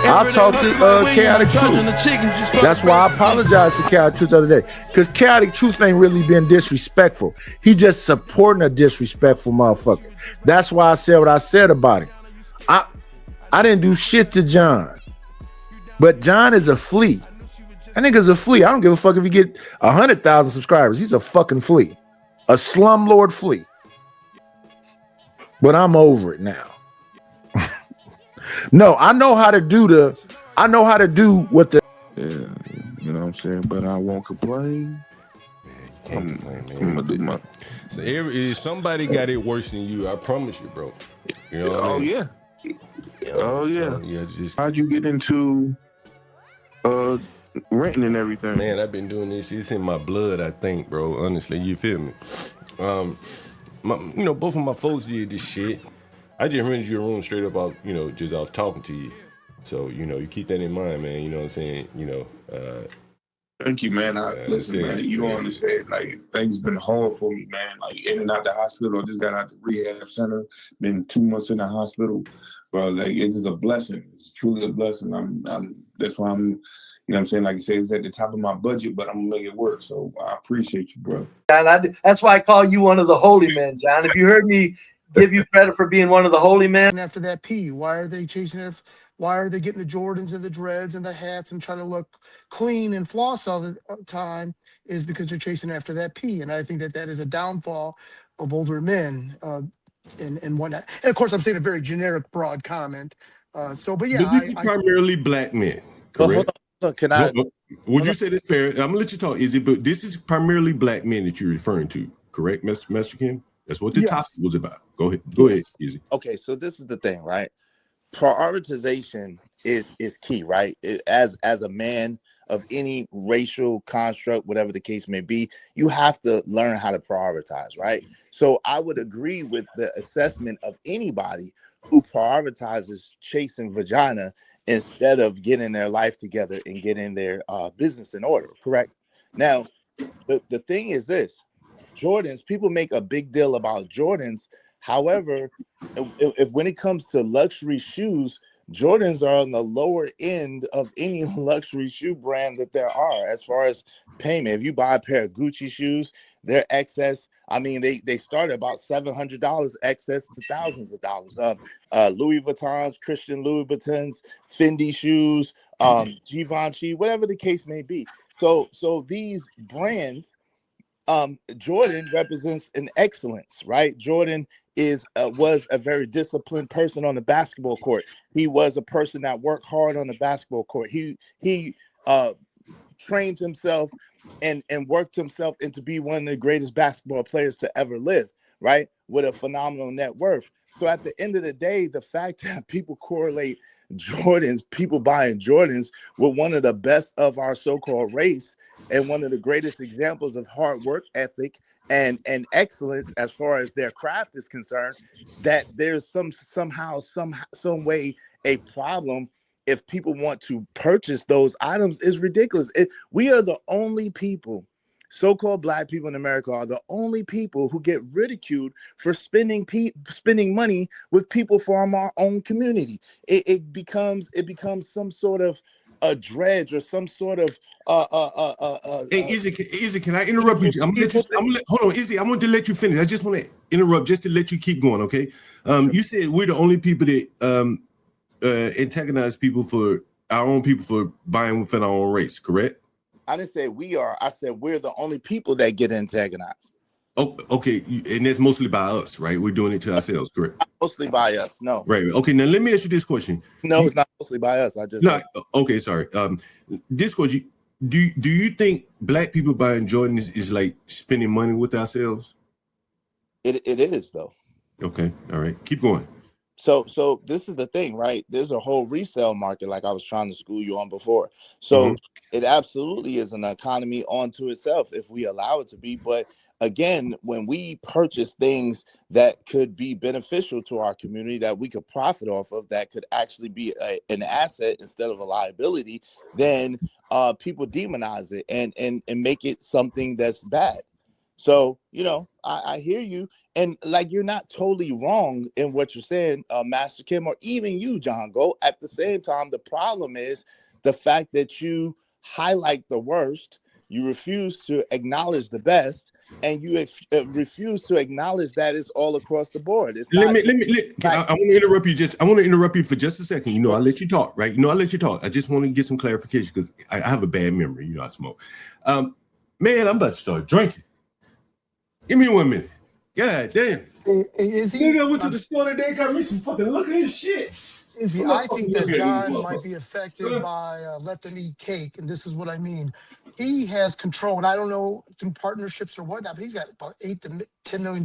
I talked to Chaotic Truth. That's why I apologized to Chaotic Truth the other day. Because Chaotic Truth ain't really been disrespectful. He just supporting a disrespectful motherfucker. That's why I said what I said about him. I didn't do shit to John. But John is a flea. That nigga's a flea. I don't give a fuck if he get 100,000 subscribers. He's a fucking flea. A slumlord flea. But I'm over it now. No, I know how to do what the yeah, you know what I'm saying, but I won't complain. I'm gonna do my. So somebody got it worse than you. I promise you, bro. You know what I mean? Yeah. Oh yeah. So, yeah. Just how'd you get into renting and everything? Man, I've been doing this. It's in my blood, I think, bro. Honestly, you feel me? Both of my folks did this shit. I just rented your room straight up out, just I was talking to you. So, you keep that in mind, man. You know what I'm saying? Thank you, man. Listen, man, you don't understand. Like, things been hard for me, man. Like, in and out the hospital. I just got out the rehab center. Been 2 months in the hospital. Bro, like, it is a blessing. It's truly a blessing. That's why I'm, you know what I'm saying? Like you say, it's at the top of my budget, but I'm going to make it work. So I appreciate you, bro. And that's why I call you one of the holy men, John. If you heard me give you credit for being one of the holy men. And after that P, why are they chasing it? Why are they getting the Jordans and the dreads and the hats and trying to look clean and floss all the time? Is because they're chasing after that P. And I think that is a downfall of older men and whatnot. And of course, I'm saying a very generic, broad comment. But this is primarily black men, correct? So can I? Would you say that's fair? I'm gonna let you talk, Izzy. But this is primarily black men that you're referring to, correct, MasterKim? That's what the topic was about. Go ahead, Izzy. Okay, so this is the thing, right? Prioritization is key, right? As a man of any racial construct, whatever the case may be, you have to learn how to prioritize, right? So I would agree with the assessment of anybody who prioritizes chasing vagina instead of getting their life together and getting their business in order, correct? Now, the thing is this, Jordans, people make a big deal about Jordans. However, if when it comes to luxury shoes, Jordans are on the lower end of any luxury shoe brand that there are as far as payment. If you buy a pair of Gucci shoes, they're excess. I mean, they start at about $700 excess to thousands of dollars. Louis Vuittons, Christian Louis Vuittons, Fendi shoes, Givenchy, whatever the case may be. So these brands, Jordan represents an excellence, right? Jordan was a very disciplined person on the basketball court. He was a person that worked hard on the basketball court. He trained himself and worked himself into be one of the greatest basketball players to ever live, right? With a phenomenal net worth. So at the end of the day, the fact that people correlate people buying Jordans with one of the best of our so-called race and one of the greatest examples of hard work ethic and excellence as far as their craft is concerned, that there's some way a problem if people want to purchase those items is ridiculous. We are the only people, so-called black people in America are the only people who get ridiculed for spending money with people from our own community. It becomes some sort of a dredge or some sort of Hey, Izzy, can I interrupt you? Hold on, Izzy. I want to let you finish. I just want to interrupt just to let you keep going, okay? Sure. You said we're the only people that antagonize people for our own people for buying within our own race, correct? I didn't say we are. I said we're the only people that get antagonized. Oh, okay, and that's mostly by us, right? We're doing it to ourselves, correct? Not mostly by us, no. Right. Okay, now let me ask you this question. No, it's not mostly by us. Okay, sorry. This question, do you think black people buying Jordan is like spending money with ourselves? It is though. Okay, all right, keep going. So this is the thing, right? There's a whole resale market, like I was trying to school you on before. So it absolutely is an economy onto itself if we allow it to be. But again, when we purchase things that could be beneficial to our community, that we could profit off of, that could actually be an asset instead of a liability, then people demonize it and make it something that's bad. So, you know, I hear you. And like, you're not totally wrong in what you're saying, Master Kim, or even you, John Go. At the same time, the problem is the fact that you highlight the worst, you refuse to acknowledge the best, and you refuse to acknowledge that it's all across the board. It's not. I want to interrupt you. I want to interrupt you for just a second. You know, I'll let you talk, right? You know, I'll let you talk. I just want to get some clarification because I have a bad memory. You know, I smoke. Man, I'm about to start drinking. Give me 1 minute. God damn. Is he? Nigga, I went to the store today, got me some fucking look at this shit. Is he? I think that John might be affected by let them eat cake, and this is what I mean. He has control, and I don't know through partnerships or whatnot, but he's got about $8 to $10 million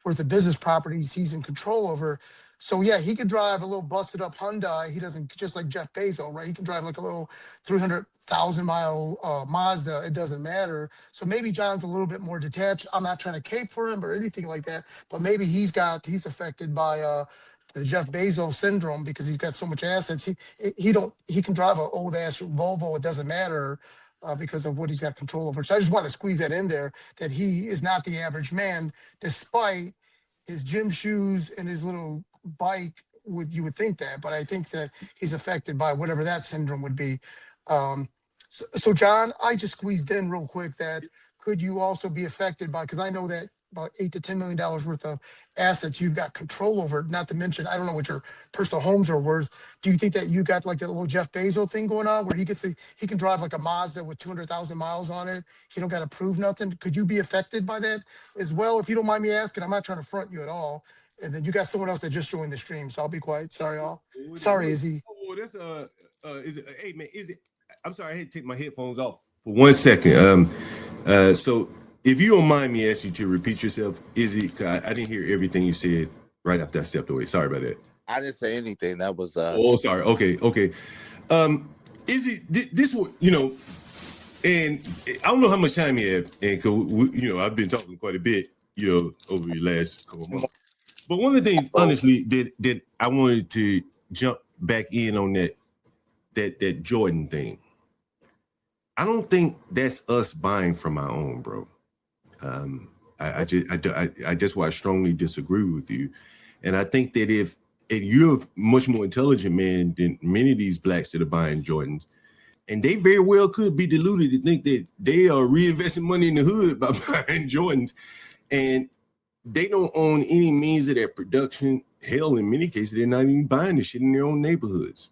worth of business properties he's in control over. So yeah, he could drive a little busted up Hyundai. He doesn't, just like Jeff Bezos, right? He can drive like a little 300,000 mile Mazda. It doesn't matter. So maybe John's a little bit more detached. I'm not trying to cape for him or anything like that, but maybe he's affected by the Jeff Bezos syndrome because he's got so much assets. He can drive an old ass Volvo. It doesn't matter. Because of what he's got control over. So I just want to squeeze that in there, that he is not the average man, despite his gym shoes and his little bike. You would think that, but I think that he's affected by whatever that syndrome would be. So John, I just squeezed in real quick that could you also be affected by, because I know that about $8 to $10 million worth of assets you've got control over, not to mention, I don't know what your personal homes are worth. Do you think that you got like that little Jeff Bezos thing going on where he can drive like a Mazda with 200,000 miles on it? He don't got to prove nothing. Could you be affected by that as well? If you don't mind me asking, I'm not trying to front you at all. And then you got someone else that just joined the stream, so I'll be quiet. Sorry, all. Sorry, Izzy. Oh, that's is it? Hey man, is it? I'm sorry, I had to take my headphones off for 1 second. So if you don't mind me asking you to repeat yourself, Izzy, I didn't hear everything you said right after I stepped away. Sorry about that. I didn't say anything. That was. Oh, sorry. Okay. Izzy, this was, you know, and I don't know how much time you have, and you know, I've been talking quite a bit, you know, over the last couple of months. But one of the things, honestly, that I wanted to jump back in on that Jordan thing. I don't think that's us buying from our own, bro. I just why I strongly disagree with you, and I think that if you're a much more intelligent man than many of these blacks that are buying Jordans, and they very well could be deluded to think that they are reinvesting money in the hood by buying Jordans, and they don't own any means of that production. Hell, in many cases, they're not even buying the shit in their own neighborhoods,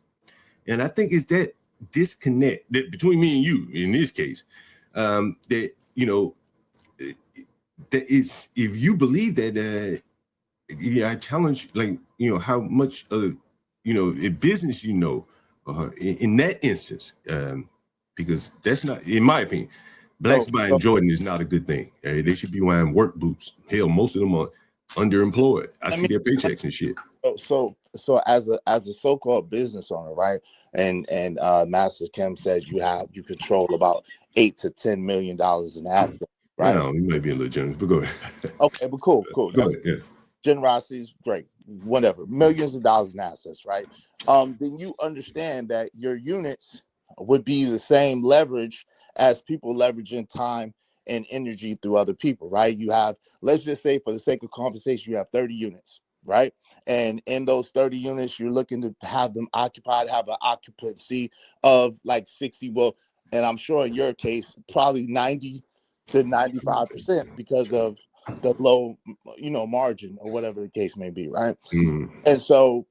and I think it's that disconnect that between me and you in this case, that you know. That is, if you believe that, yeah, I challenge, like, you know, how much of, you know, in business, you know, in that instance, because that's not, in my opinion, blacks buying Jordan is not a good thing. They should be wearing work boots. Hell, most of them are underemployed. I see their paychecks and shit. So as a so-called business owner, right? And Master Kim says you control about $8 to $10 million in assets. Right. No, you might be a little generous, but go ahead. Okay, but cool. Go ahead, yeah. Generosity is great. Whatever, millions of dollars in assets, right? Then you understand that your units would be the same leverage as people leveraging time and energy through other people, right? You have, let's just say for the sake of conversation, you have 30 units, right? And in those 30 units, you're looking to have them occupied, have an occupancy of like 60, well, and I'm sure in your case, probably 90 to 95% because of the low, you know, margin or whatever the case may be, right? And so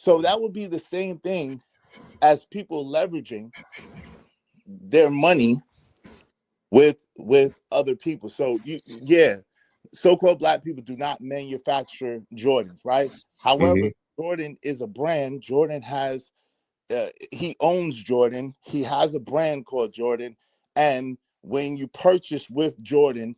that would be the same thing as people leveraging their money with other people. So so-called black people do not manufacture Jordans, right? However, Jordan is a brand. Jordan has he owns Jordan. He has a brand called Jordan, and when you purchase with Jordan,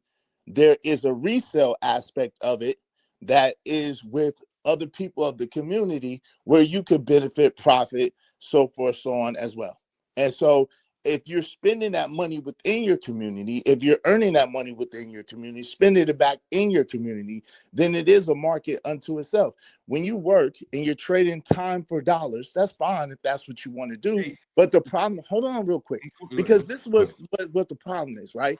there is a resale aspect of it that is with other people of the community where you could benefit, profit, so forth, so on as well. And so if you're spending that money within your community, if you're earning that money within your community, spending it back in your community, then it is a market unto itself. When you work and you're trading time for dollars, that's fine if that's what you want to do. But the problem, hold on real quick, because this was what the problem is, right?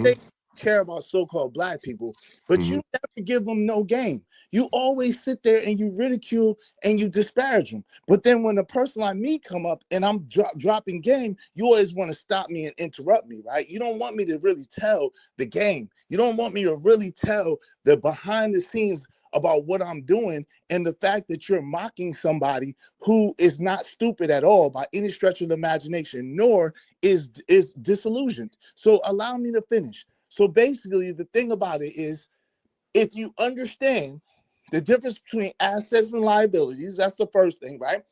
They care about so-called black people, but you never give them no game. You always sit there and you ridicule and you disparage them. But then when a person like me come up and I'm dropping game, you always want to stop me and interrupt me, right? You don't want me to really tell the game. You don't want me to really tell the behind the scenes about what I'm doing, and the fact that you're mocking somebody who is not stupid at all by any stretch of the imagination, nor is disillusioned. So allow me to finish. So basically, the thing about it is, if you understand the difference between assets and liabilities, that's the first thing, right?